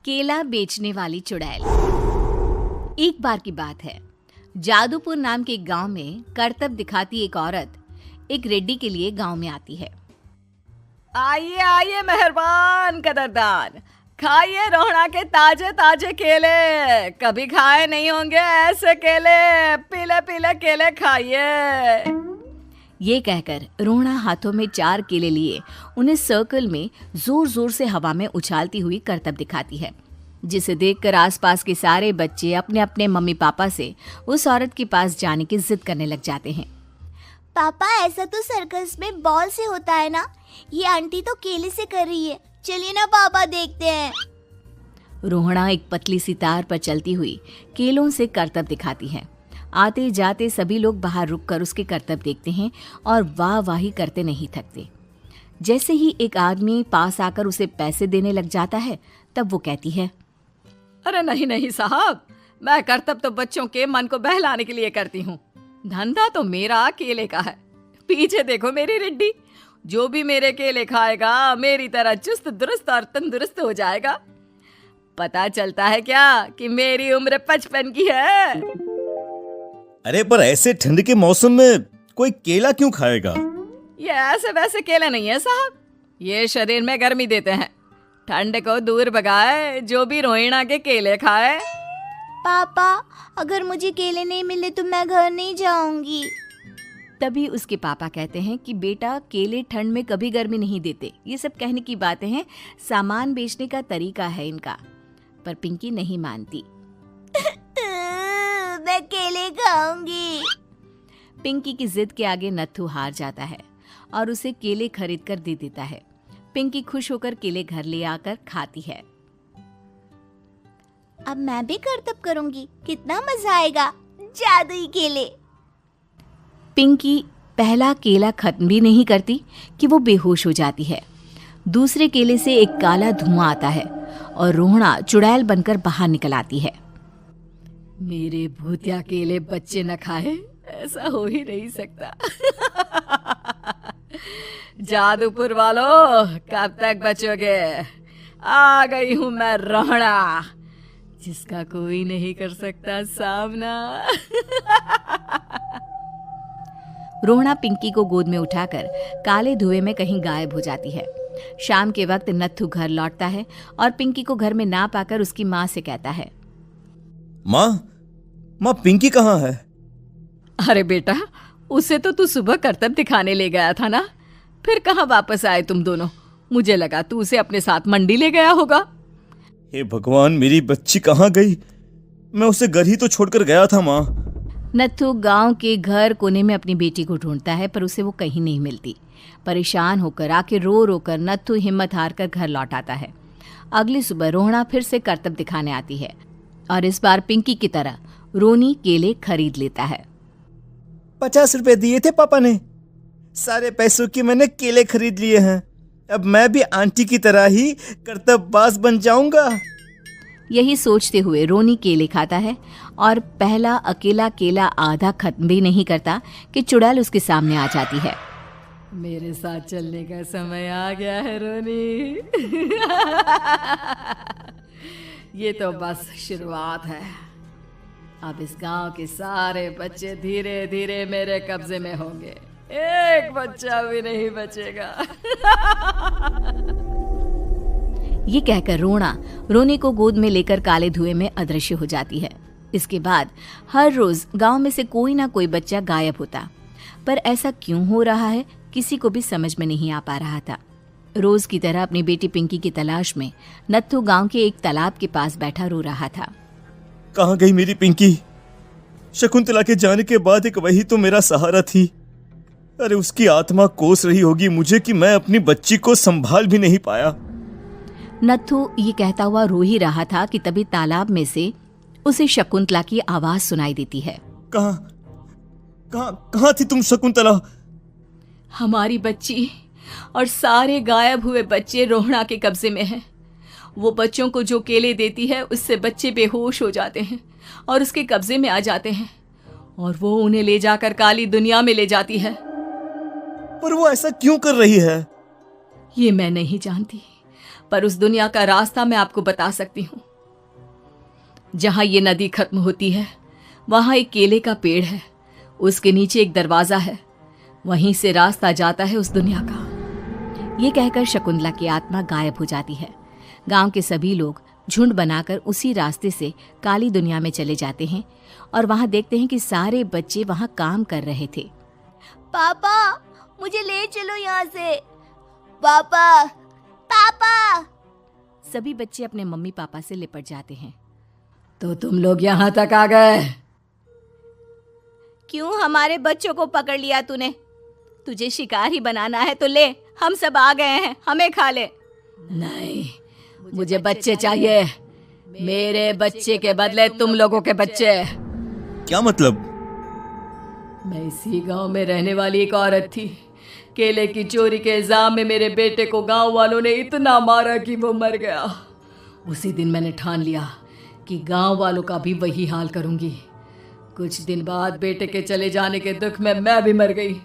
केला बेचने वाली चुड़ैल। एक बार की बात है, जादूपुर नाम के एक गांव में करतब दिखाती एक औरत एक रेड्डी के लिए गांव में आती है। आइए आइए मेहरबान कदरदान, खाइए रोहड़ा के ताजे ताजे केले। कभी खाए नहीं होंगे ऐसे केले, पीले पीले केले खाइए। ये कहकर रोहड़ा हाथों में 4 केले लिए उन्हें सर्कल में जोर जोर से हवा में उछालती हुई करतब दिखाती है, जिसे देखकर आसपास के सारे बच्चे अपने अपने मम्मी पापा से उस औरत के पास जाने की जिद करने लग जाते हैं। पापा, ऐसा तो सर्कस में बॉल से होता है ना, ये आंटी तो केले से कर रही है। चलिए ना पापा, देखते हैं। रोहड़ा एक पतली सी तार पर चलती हुई केलों से करतब दिखाती है। आते जाते सभी लोग बाहर रुककर उसके करतब देखते हैं और वाह वाही करते नहीं थकते। जैसे ही एक आदमी पास आकर उसे पैसे देने लग जाता है, तब वो कहती है, अरे नहीं नहीं साहब, मैं करतब तो बच्चों के मन को बहलाने के लिए करती हूँ। धंधा तो मेरा केले का है। पीछे देखो मेरी रिड्डी, जो भी मेरे केले खाएगा मेरी तरह चुस्त दुरुस्त और तंदुरुस्त हो जाएगा। पता चलता है क्या कि मेरी उम्र 55 की है। अरे पर ऐसे ठंड के मौसम में कोई केला क्यों खाएगा? ये ऐसे वैसे केले नहीं है साहब, ये शरीर में गर्मी देते हैं। ठंड को दूर भगाए जो भी रोहिणा के केले खाए। पापा, अगर मुझे केले नहीं मिले तो मैं घर नहीं जाऊंगी। तभी उसके पापा कहते हैं कि बेटा, केले ठंड में कभी गर्मी नहीं देते। ये सब कहने की बातें हैं, सामान बेचने का तरीका है इनका। पर पिंकी नहीं मानती। मैं केले खाऊंगी। पिंकी की जिद के आगे नत्थू हार जाता है और उसे केले खरीद कर दे देता है। पिंकी खुश होकर केले घर ले आकर खाती है। अब मैं भी करतब करूंगी, कितना मजा आएगा। जादुई केले। पिंकी पहला केला खत्म भी नहीं करती कि वो बेहोश हो जाती है। दूसरे केले से एक काला धुआं आता है और रोहड़ा चुड़ैल बनकर बाहर निकल आती है। मेरे भूतिया केले बच्चे न खाए, ऐसा हो ही नहीं सकता। जादूपुर वालों, कब तक बचोगे? आ गई हूं मैं रोहड़ा, जिसका कोई नहीं कर सकता सामना। रोहड़ा पिंकी को गोद में उठाकर काले धुएं में कहीं गायब हो जाती है। शाम के वक्त नत्थू घर लौटता है और पिंकी को घर में ना पाकर उसकी माँ से कहता है, माँ पिंकी कहाँ है? अरे बेटा, उसे तो तू सुबह करतब दिखाने ले गया था ना, फिर कहाँ वापस आए तुम दोनों? मुझे लगा तू उसे अपने साथ मंडी ले गया होगा। हे भगवान, मेरी बच्ची कहाँ गई? मैं उसे घर ही तो छोड़कर गया था माँ। नत्थू गांव के घर कोने में अपनी बेटी को ढूंढता है, पर उसे वो कहीं नहीं मिलती। परेशान होकर आखिर रो रो कर नत्थू हिम्मत हार कर घर लौट आता है। अगली सुबह रोहड़ा फिर से करतब दिखाने आती है और इस बार पिंकी की तरह रोनी केले खरीद लेता है। 50 रुपए दिए थे पापा ने, सारे पैसों की मैंने केले खरीद लिए हैं। अब मैं भी आंटी की तरह ही करतबबाज बन जाऊंगा। यही सोचते हुए रोनी केले खाता है और पहला अकेला केला आधा खत्म भी नहीं करता कि चुड़ैल उसके सामने आ जाती है। मेरे साथ चलने का समय आ गया है रोनी। ये तो बस शुरुआत है। अब इस गांव के सारे बच्चे धीरे धीरे मेरे कब्जे में होंगे, एक बच्चा भी नहीं बचेगा। ये कहकर रोनी को गोद में लेकर काले धुएं में अदृश्य हो जाती है। इसके बाद हर रोज गांव में से कोई ना कोई बच्चा गायब होता, पर ऐसा क्यों हो रहा है किसी को भी समझ में नहीं आ पा रहा था। रोज की तरह अपनी बेटी पिंकी की तलाश में नत्थू गांव के एक तालाब के पास बैठा रो रहा था। कहाँ गई मेरी पिंकी? शकुंतला के जाने के बाद एक वही तो मेरा सहारा थी। अरे उसकी आत्मा कोस रही होगी मुझे कि मैं अपनी बच्ची को संभाल भी नहीं पाया। नत्थू ये कहता हुआ रो ही रहा था कि तभी तालाब में से उसे शकुंतला की आवाज सुनाई देती है। कहाँ थी तुम शकुंतला? हमारी बच्ची और सारे गायब हुए बच्चे रोहड़ा के कब्जे में हैं। वो बच्चों को जो केले देती है उससे बच्चे बेहोश हो जाते हैं और उसके कब्जे में आ जाते हैं और वो उन्हें ले जाकर काली दुनिया में ले जाती है। पर वो ऐसा क्यों कर रही है? ये मैं नहीं जानती, पर उस दुनिया का रास्ता मैं आपको बता सकती हूँ। जहां ये नदी खत्म होती है वहां एक केले का पेड़ है, उसके नीचे एक दरवाजा है, वहीं से रास्ता जाता है उस दुनिया का। ये कहकर शकुंतला की आत्मा गायब हो जाती है। गांव के सभी लोग झुंड बनाकर उसी रास्ते से काली दुनिया में चले जाते हैं और वहां देखते हैं कि सारे बच्चे वहां काम कर रहे थे। पापा मुझे ले चलो यहाँ से। पापा पापा। सभी बच्चे अपने मम्मी पापा से लिपट जाते हैं। तो तुम लोग यहाँ तक आ गए? क्यों हमारे बच्चों को पकड़ लिया तूने? तुझे शिकार ही बनाना है तो ले, हम सब आ गए हैं, हमें खा ले। नहीं, मुझे बच्चे चाहिए। मेरे बच्चे के बदले तुम लोगों के बच्चे। क्या मतलब? मैं इसी गांव में रहने वाली एक औरत थी। केले की चोरी के इल्जाम में मेरे बेटे को गांव वालों ने इतना मारा कि वो मर गया। उसी दिन मैंने ठान लिया कि गांव वालों का भी वही हाल करूंगी। कुछ दिन बाद बेटे के चले जाने के दुख में मैं भी मर गई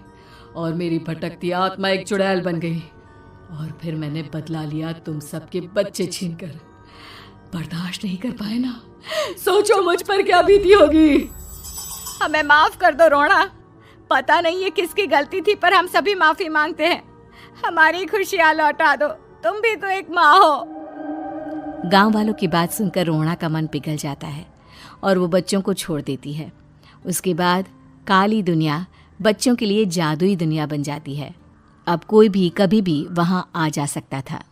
और मेरी भटकती आत्मा एक चुड़ैल बन गई। और फिर मैंने बदला लिया तुम सबके बच्चे छीनकर। बर्दाश्त नहीं कर पाए ना? सोचो मुझ पर क्या बीती होगी। हमें माफ कर दो रोना। पता नहीं ये किसकी गलती थी, पर हम सभी माफी मांगते हैं। हमारी खुशियां लौटा दो, तुम भी तो एक माँ हो। गांव वालों की बात सुनकर रोना का मन पिघल जाता है और वो बच्चों को छोड़ देती है। उसके बाद काली दुनिया बच्चों के लिए जादुई दुनिया बन जाती है। अब कोई भी कभी भी वहां आ जा सकता था।